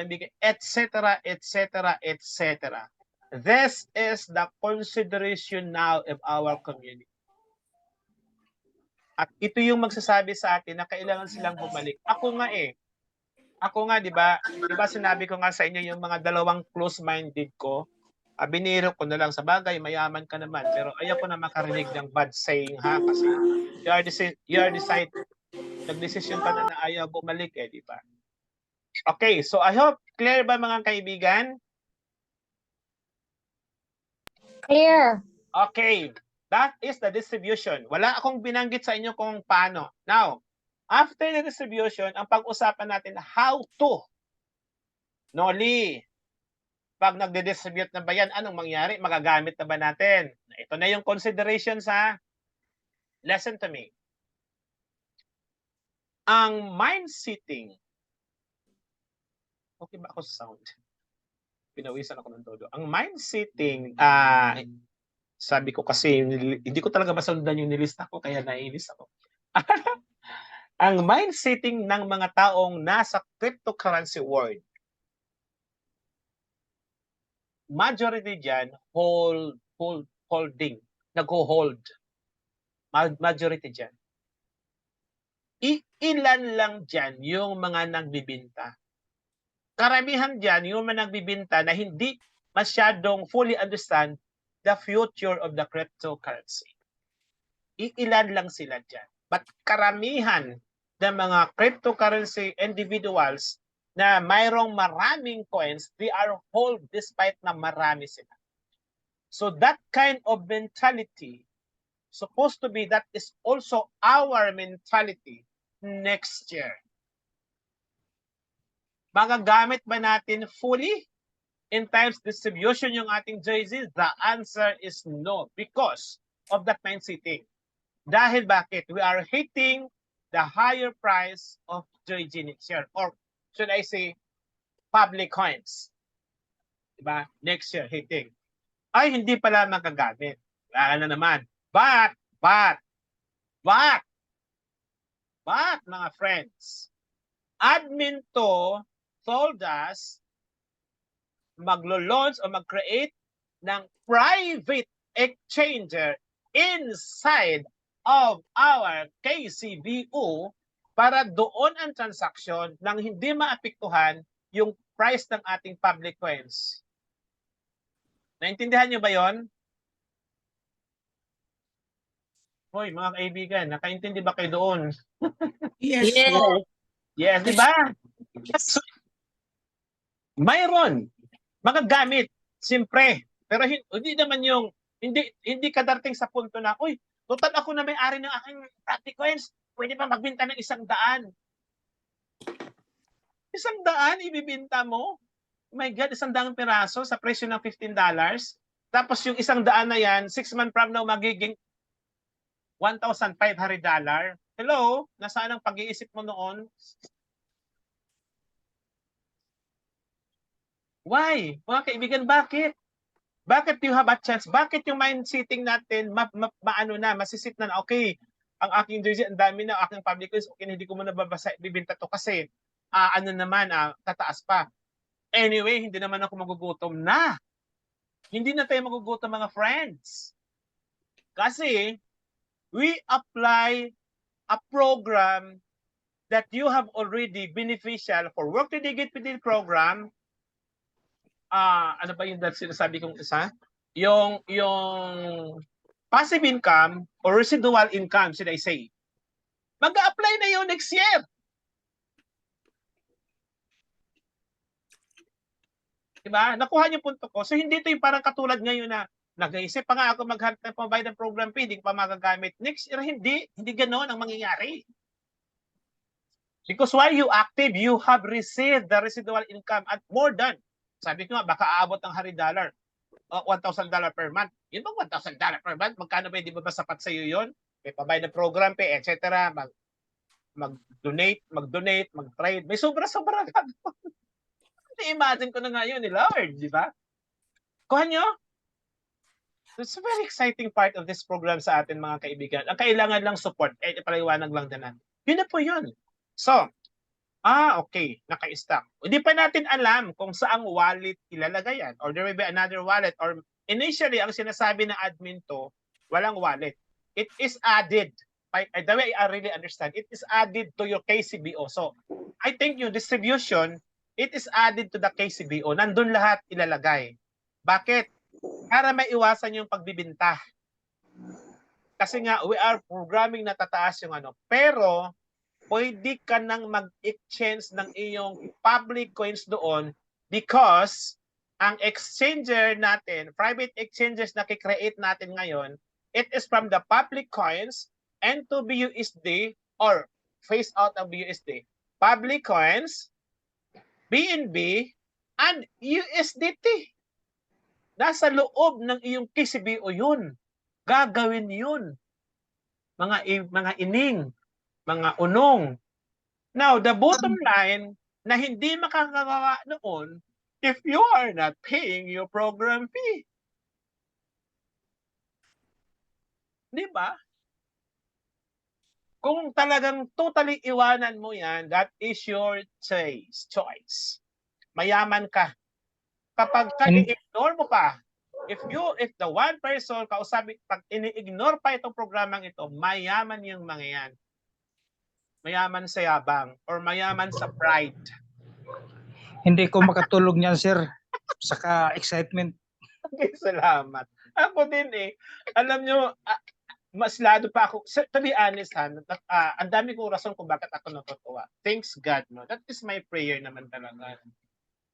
etc., etc., etc. This is the consideration now of our community. At ito yung magsasabi sa atin na kailangan silang bumalik. Ako nga, di ba sinabi ko nga sa inyo yung mga dalawang close-minded ko, biniro ko na lang sa bagay, mayaman ka naman, pero ayaw ko na makarinig ng bad saying ha, kasi you are decide, nagdesisyon ka na ayaw bumalik di ba? Okay, so I hope clear ba mga kaibigan? Clear. Okay, that is the distribution. Wala akong binanggit sa inyo kung paano. Now, after the distribution, ang pag-usapan natin how to. Noli, pag nagde-distribute na ba yan, anong mangyari? Magagamit na ba natin? Ito na yung consideration sa listen to me. Ang mind-setting, okay ba ako sa sound? Pinawisan ako ng todo. Ang mind-setting, sabi ko kasi, hindi ko talaga masundan yung nilista ko, kaya naiinis ako. Ang mind-setting ng mga taong nasa cryptocurrency world, majority dyan, holding, nag-hold. Majority dyan. Ilan lang dyan yung mga nagbibinta. Karamihan dyan yung mga nagbibinta na hindi masyadong fully understand the future of the cryptocurrency. Ilan lang sila dyan. But karamihan ng mga cryptocurrency individuals na mayroong maraming coins, they are hold despite na marami sila. So that kind of mentality, supposed to be, that is also our mentality next year. Magagamit ba natin fully in times distribution yung ating JZ? The answer is no, because of that mindsetting. Dahil bakit? We are hitting the higher price of JZ next year, or should I say, public coins. Diba? Next year, hitting. Ay, hindi pala magagamit. Wala na naman. But, mga friends, Admin to told us maglo-launch o mag-create ng private exchanger inside of our KCBO para doon ang transaksyon nang hindi maapektuhan yung price ng ating public coins. Naintindihan niyo ba yon? Hoy, mga kaibigan, nakaintindi ba kayo doon? Yes. Yes, di ba? Yes. Mayroon magagamit, siyempre. Pero hindi naman yung hindi ka darating sa punto na, uy, total ako na may-ari ng aking public coins, pwede ba magbenta ng 100? 100 ibibenta mo? Oh my God, 100 piraso sa presyo ng $15. Tapos yung 100 na yan, 6 months from now, magiging $1,500. Hello? Nasaan ang pag-iisip mo noon? Why? Mga kaibigan, bakit? Bakit you have a chance? Bakit yung mind-setting natin, masisit na, okay, ang aking jersey, ang dami na, aking public coins, okay, hindi ko muna bibinta to kasi, tataas pa. Anyway, hindi naman ako magugutom na. Hindi na tayo magugutom, mga friends. Kasi, we apply a program that you have already beneficial for Work to Digit Within program. Ano ba yung sinasabi kong isa? Yung passive income or residual income, should I say. Mag-a-apply na yun next year. Diba? Nakuha niyo punto ko. So hindi ito yung parang katulad ngayon na nag-iisip pa nga ako maghanap ng pambayad ng program fee, hindi pa magagamit. Next year, hindi ganoon ang mangyayari. Because while you active, you have received the residual income at more than, sabi ko nga, baka aabot ng $100 per month. Yun bang $1,000 per month? Magkano ba, hindi ba sapat sa iyo yun? May pambayad ng program fee, etc. Mag-donate, mag-trade. May sobra-sobra ka. Na-imagine ko na nga yun, Lord, di ba? Kuha nyo? It's a very exciting part of this program sa atin, mga kaibigan. Ang kailangan lang support, ipaliwanag lang din natin. Yun na po yun. So, okay, naka-stack. Hindi pa natin alam kung saang wallet ilalagay yan, or there will be another wallet, or initially, ang sinasabi ng admin to, walang wallet. It is added. The way I really understand, it is added to your KCBO. So, I think yung distribution, it is added to the KCBO. Nandun lahat ilalagay. Bakit? Para maiwasan yung pagbibinta. Kasi nga, we are programming na tataas yung ano. Pero, pwede ka nang mag-exchange ng iyong public coins doon because ang exchanger natin, private exchanges na kikreate natin ngayon, it is from the public coins and to BUSD or phase out of BUSD. Public coins, BNB, and USDT. Nasa loob ng iyong KCBO yun. Gagawin yun. Mga ining, mga unong. Now, the bottom line na hindi makakagawa noon if you are not paying your program fee. Di ba? Kung talagang totally iwanan mo yan, that is your choice. Mayaman ka. Kapag i-ignore mo pa, if the one person kausapin, pag ini-ignore pa itong programang ito, mayaman yung mga yan. Mayaman sa yabang or mayaman sa pride. Hindi ko makatulog niyan, sir. Saka excitement. Okay, salamat. Ako din Alam nyo, mas lado pa ako. To be honest, ang dami kong rason kung bakit ako natutuwa. Thanks God, no? That is my prayer naman talaga.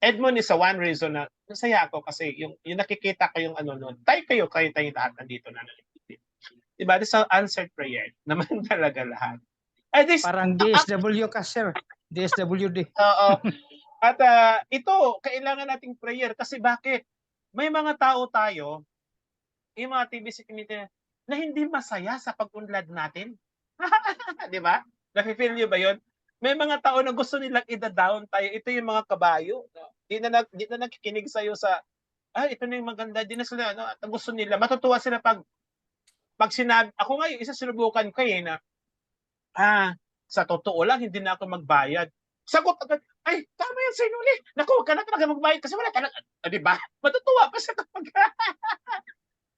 Edmond is a one reason na nasaya ako kasi yung nakikita ko yung ano nun. Tayo lahat nandito na nalipit. Diba? This is an answered prayer naman talaga lahat. Parang DSW ka, sir. DSWD. Oo. At ito, kailangan nating prayer kasi bakit? May mga tao tayo, yung mga TBC committee, na hindi masaya sa pag-unlad natin. Di ba? Nafe-feel nyo ba yun? May mga tao na gusto nilang ida-down tayo. Ito yung mga kabayo. Di na nakikinig sa'yo sa, ito na yung maganda. Di na sila, gusto nila. Matutuwa sila pag sinabi. Ako nga yung isa sinubukan ko na, sa totoo lang, hindi na ako magbayad. Sagot agad, ay, tama yan, sinuli. Naku, huwag ka na talaga magbayad kasi wala talaga. Di ba? Matutuwa pa siya kapag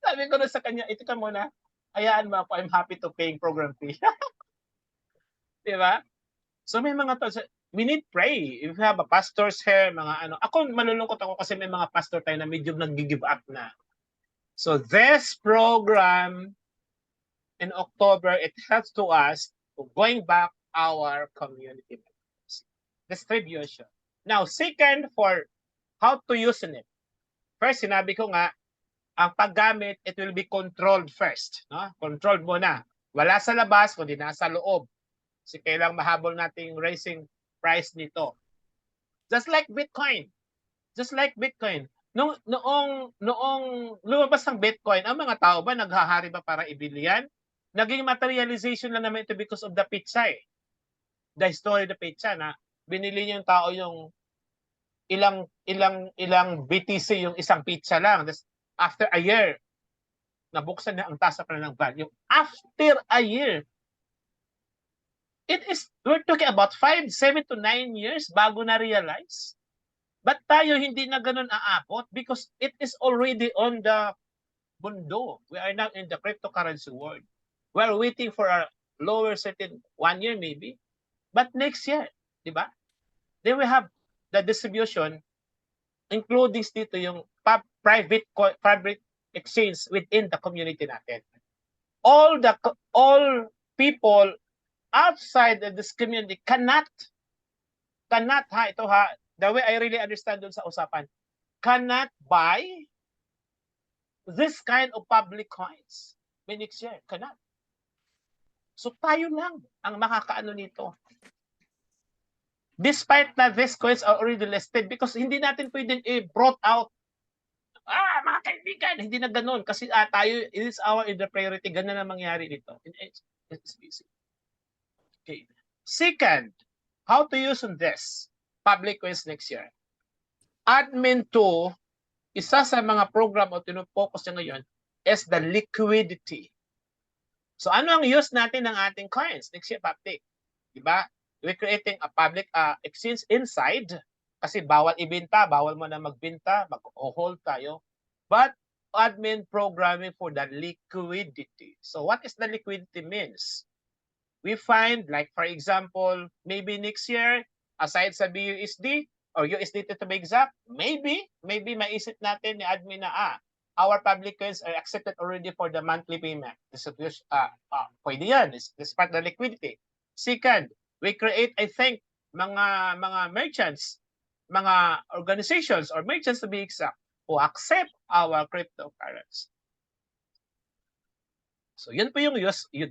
sabi ko na sa kanya, ito ka muna. Hayaan mo ako, I'm happy to paying program fee. Di ba? So may mga we need pray. If you have a pastor's hair, mga ano. Ako, malulungkot ako kasi may mga pastor tayo na medyo nag-give up na. So this program in October, it helps to us to going back our community members. Distribution. Now, second, for how to use it. First, sinabi ko nga, ang paggamit, it will be controlled first. No? Controlled muna. Wala sa labas, kundi nasa loob. Kasi kailang mahabol nating raising price nito. Just like Bitcoin. Noong lumabas ng Bitcoin, ang mga tao ba naghahari ba para ibili yan? Naging materialization lang naman ito because of the pizza The story of the pizza na binili yung tao yung ilang BTC yung isang pizza lang. After a year, nabuksan na ang tasa pa ng value. After a year, we're talking about 5, 7 to 9 years bago na-realize. But tayo hindi na ganun aabot because it is already on the mundo. We are now in the cryptocurrency world. We are waiting for a lower certain 1 year maybe. But next year, di ba? Then we have the distribution, including dito yung private exchange within the community natin. All people outside of this community cannot the way I really understand dun sa usapan, cannot buy this kind of public coins next year. Cannot. So tayo lang ang makakaano nito. Despite that these coins are already listed because hindi natin pwedeng brought out mga kaibigan, hindi na ganun kasi tayo, it is our priority, ganun na mangyari dito. It's busy. Okay. Second, how to use this public coins next year. Admin 2, isa sa mga program o tinufocus niya ngayon is the liquidity. So ano ang use natin ng ating coins? Next year, public. Diba? We're creating a public exchange inside kasi bawal ibenta, bawal mo na magbenta, mag-hold tayo. But admin programming for the liquidity. So what is the liquidity means? We find, like for example, maybe next year, aside sa BUSD, or USDT to be exact, maybe maisip natin ni admin na, our public coins are accepted already for the monthly payment. Pwede yan. This part of the liquidity. Second, we create, I think, mga merchants, mga organizations or merchants to be exact, who accept our cryptocurrency. So yun po yung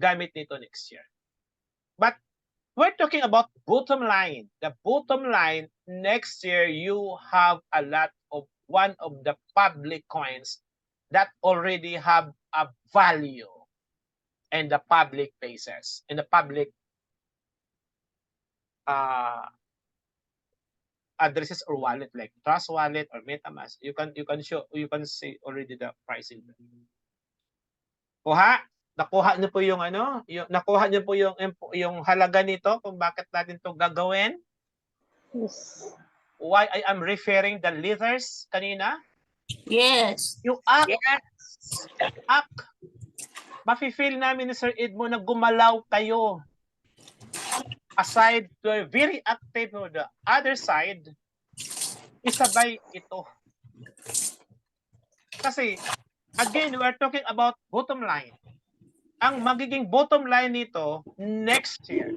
gamit nito next year. But we're talking about bottom line. The bottom line, next year, you have a lot of one of the public coins that already have a value in the public places, in the public addresses or wallet like Trust Wallet or MetaMask. You can see already the pricing. Nakuha niyo po yung nakuha niyo po yung halaga nito kung bakit natin to gagawin? Yes. Why I am referring the leaders kanina? Yes. Yung act. Mafe-feel namin ni Sir Edmo na gumalaw kayo. Aside to very active on the other side, isabay ito. Kasi, again, we are talking about bottom line. Ang magiging bottom line nito next year,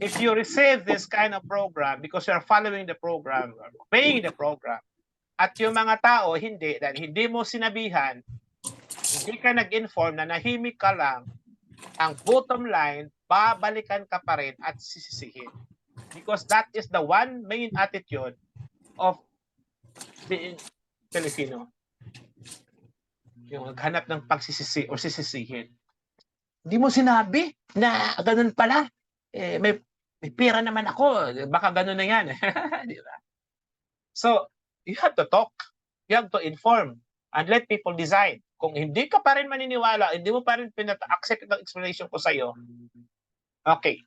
if you receive this kind of program because you are following the program, or paying the program, at yung mga tao hindi, dahil hindi mo sinabihan, hindi ka nag-inform na nahimik ka lang, ang bottom line, babalikan ka pa rin at sisisihin. Because that is the one main attitude of being Filipino. Yung maghanap ng pagsisisi o sisisihin. Hindi mo sinabi na ganun pala. May pera naman ako. Baka ganun na yan. Di ba? So, you have to talk. You have to inform and let people decide. Kung hindi ka pa rin maniniwala, hindi mo pa rin accept ng explanation ko sa'yo, okay.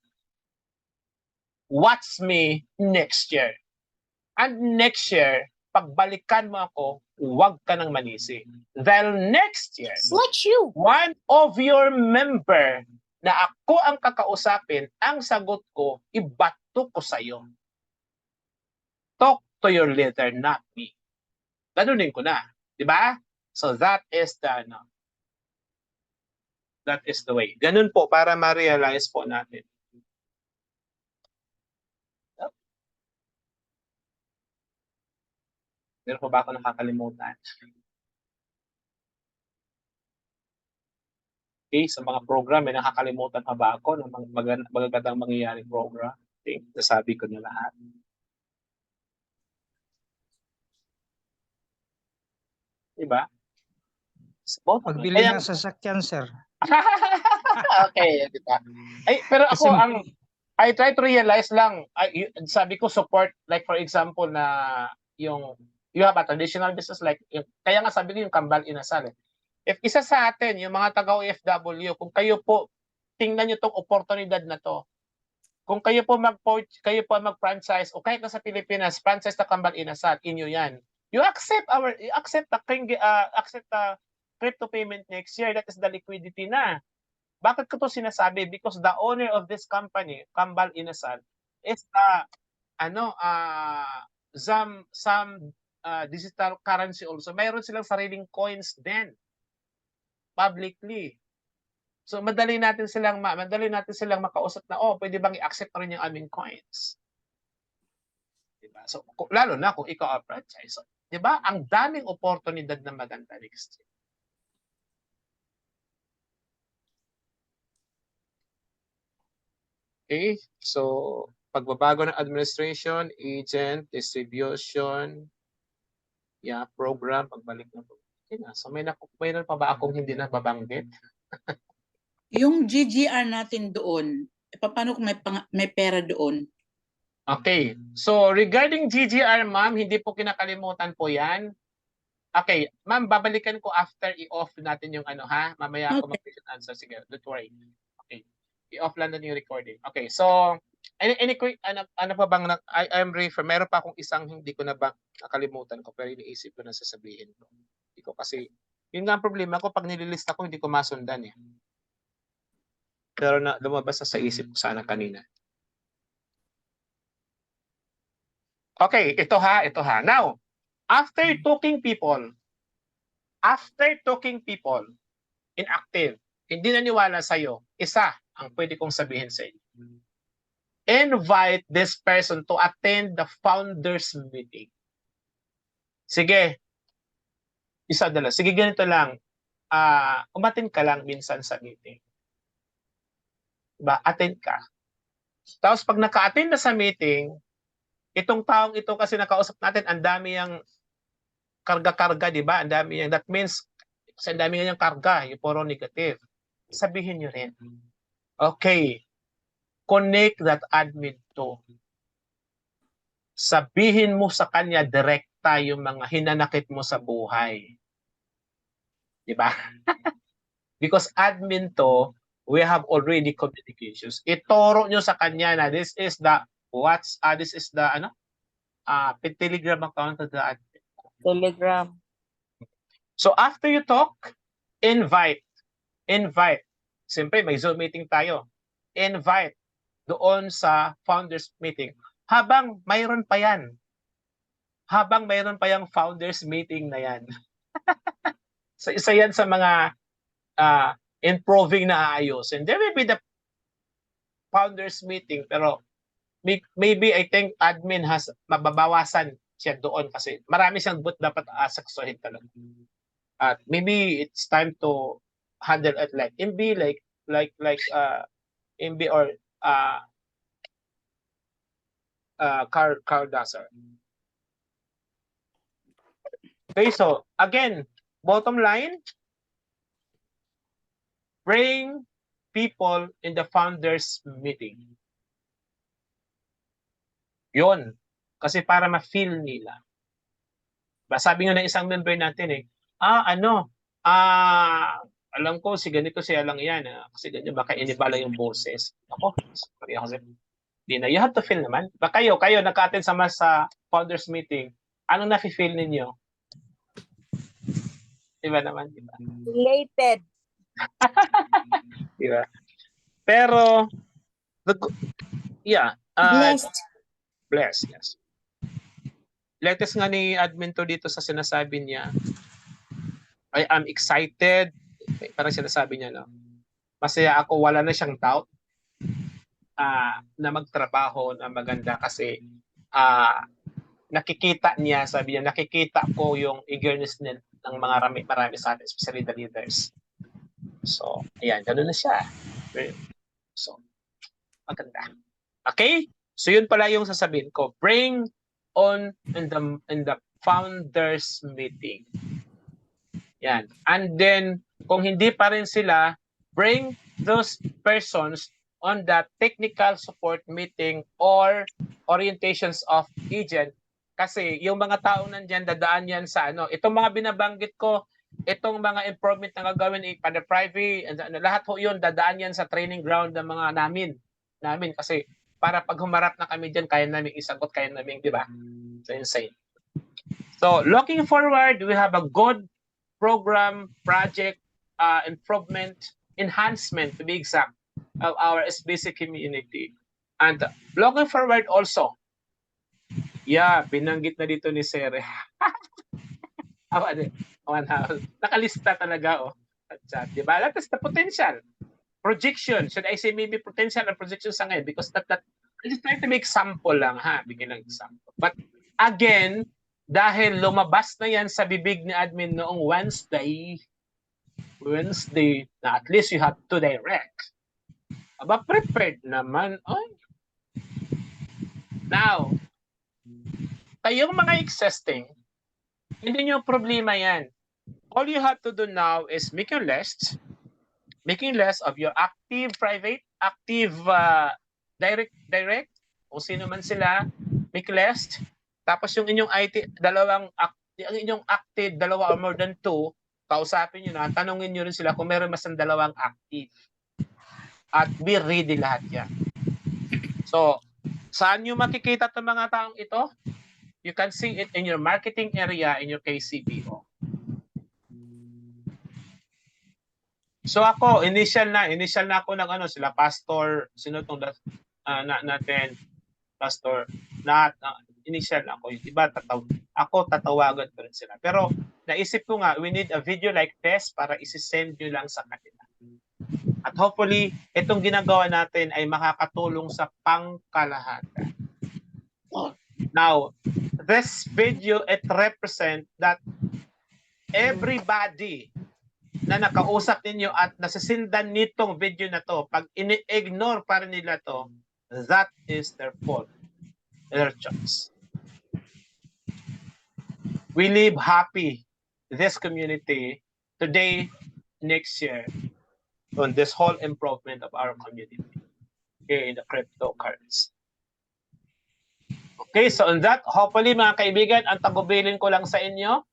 Watch me next year. And next year, pagbalikan mo ako, huwag ka nang manisi. Dahil next year, What you? one of your member na ako ang kakausapin, ang sagot ko, ibato ko sa'yo. Talk to your leader, not me. Ganunin ko na. Diba? So that is the way. Ganun po para ma-realize po natin. Meron po ba ako nakakalimutan? Okay, sa mga program, may nakakalimutan pa ba ako ng magagandang mangyayaring program? Okay, nasabi ko na lahat. Diba? Pagbili ng sasakyan, sir. Okay, diba? Ay, pero ako, I try to realize lang, sabi ko support, like for example, na yung you have a traditional business like, kaya nga sabi ko yung Kambal Inasal. If isa sa atin, yung mga taga-OFW, kung kayo po, tingnan nyo tong oportunidad na to. Kung kayo po mag-franchise, o kahit na sa Pilipinas, franchise na Kambal Inasal, inyo yan. You accept the crypto payment next year, that is the liquidity na. Bakit ko to sinasabi? Because the owner of this company, Kambal Inasal, is some digital currency also. Mayroon silang sariling coins din publicly. So madali natin silang makausap na, pwede bang i-accept rin yung aming coins? Diba? So lalo na kung ikaw ang franchise. So, diba? Ang daming oportunidad na maganda next year. Okay, so pagbabago ng administration, agent, distribution, program, pagbalik na po. Okay na. So mayroon pa ba akong hindi na babanggit? Yung GGR natin doon, paano kung may pera doon? Okay. So regarding GGR, ma'am, hindi po kinakalimutan po yan. Okay, ma'am, babalikan ko after i-off natin yung ano ha. Mamaya ako mag-question answer. Sige, don't worry. Okay. I-off lang natin yung recording. Okay, so any ano pa bang I'm refer. Meron pa akong isang hindi ko na ba nakalimutan ko pero iniisip ko na sasabihin ko. Hindi ko kasi yun nga ang problema ko pag nililista ko hindi ko masundan eh. Pero na lumabas sa isip ko sana kanina. Okay, ito ha. Now, after talking people inactive, hindi naniwala sa'yo, isa ang pwede kong sabihin sa inyo. Invite this person to attend the founders meeting. Sige, isa dala. Sige, ganito lang. Umattend ka lang minsan sa meeting. Diba? Attend ka. Tapos pag naka-attend na sa meeting, itong taong ito kasi nakausap natin, ang dami yung karga-karga, di ba? Ang dami yung, that means, kasi ang dami yung karga, yung puro negative. Sabihin nyo rin, okay, connect that admin to. Sabihin mo sa kanya direkta yung mga hinanakit mo sa buhay. Di ba? Because admin to, we have already communications. Ituro nyo sa kanya na this is the Telegram account of the admin. Telegram. So after you talk, invite. Siyempre may Zoom meeting tayo. Invite doon sa founders meeting. Habang mayroon pa yung founders meeting na yan. So isa yan sa mga improving na aayos. And there will be the founders meeting pero maybe I think admin has mababawasan siya doon kasi marami siyang dapat asaksuhin talaga. At maybe it's time to handle it like MB MB or Carl Dasser. Okay, so again, bottom line, bring people in the founders meeting. Yun. Kasi para ma-feel nila. Sabi nga ng isang member natin alam ko si ganito siya lang yan. Kasi ganyan, baka inibala yung boses. Ako, sorry ako. Di na, you have to feel naman. Baka kayo naka-attend sa founders meeting, anong nafe-feel ninyo? Diba naman? Diba? Related. Diba? Pero, blessed, yes. Latest nga ni admin to dito sa sinasabi niya, I am excited. Parang sinasabi niya, no? Masaya ako, wala na siyang doubt na magtrabaho na maganda kasi nakikita niya, sabi niya, nakikita ko yung eagerness ng mga marami sa atin, especially the leaders. So, ayan, gano'n na siya. So, maganda. Okay? So, yun pala yung sasabihin ko. Bring on in the founders meeting. Yan. And then, kung hindi pa rin sila, bring those persons on the technical support meeting or orientations of agent. Kasi yung mga tao nandyan, dadaan yan sa itong mga binabanggit ko, itong mga improvement na gagawin para private, lahat ho yun, dadaan yan sa training ground ng mga namin. Kasi para pag humarap na kami dyan, kaya namin isagot, kaya namin, di ba? So, insane. So, looking forward, we have a good program, project, improvement, enhancement, to be exact, of our SBC community. And looking forward also, binanggit na dito ni Sir. Nakalista talaga, chat, di ba? That is the potential. Projection, should I say maybe potential and projection sa ngayon? Because that I just try to make sample lang, bigyan ng example. But again, dahil lumabas na yan sa bibig ni admin noong Wednesday, na at least you have to direct. Aba, prepared naman. Now, kayong mga existing, hindi nyo problema yan. All you have to do now is making list of your active private, active direct, kung sino man sila, make list. Tapos yung inyong IT, ang inyong active, dalawa or more than 2, kausapin nyo na, tanungin nyo rin sila kung meron mas ng 2 active. At be ready lahat yan. So, saan nyo makikita itong mga taong ito? You can see it in your marketing area in your KCBO. So ako, initial na ako ng ano, sila pastor, sino tong natin, pastor, initial na ako, yung iba tatawagan ko rin sila. Pero naisip ko nga, we need a video like this para isi-send nyo lang sa kanila. At hopefully, itong ginagawa natin ay makakatulong sa pangkalahatan. Now, this video, it represents that everybody na nakausap ninyo at nasisindan nitong video na to, pag ini-ignore pa rin nila to, that is their fault, their choice. We live happy, this community, today, next year, on this whole improvement of our community here in the cryptocurrency. Okay, so on that, hopefully mga kaibigan, ang tagubilin ko lang sa inyo,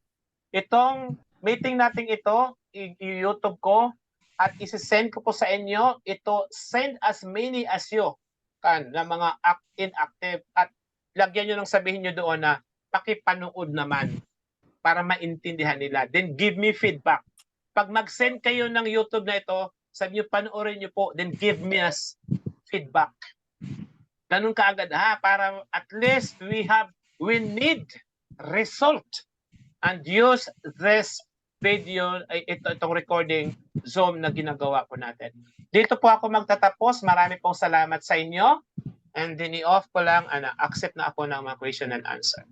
itong meeting natin ito, i-YouTube ko at isi-send ko po sa inyo, ito, send as many as you can na mga inactive at lagyan nyo lang, sabihin nyo doon na pakipanood naman para maintindihan nila. Then give me feedback. Pag mag-send kayo ng YouTube na ito, sabi nyo, panoorin nyo po, then give me as feedback. Ganun kaagad ha, para at least we need result and use this video, itong recording Zoom na ginagawa po natin. Dito po ako magtatapos. Marami pong salamat sa inyo. And then i-off ko lang, accept na ako ng mga question and answer.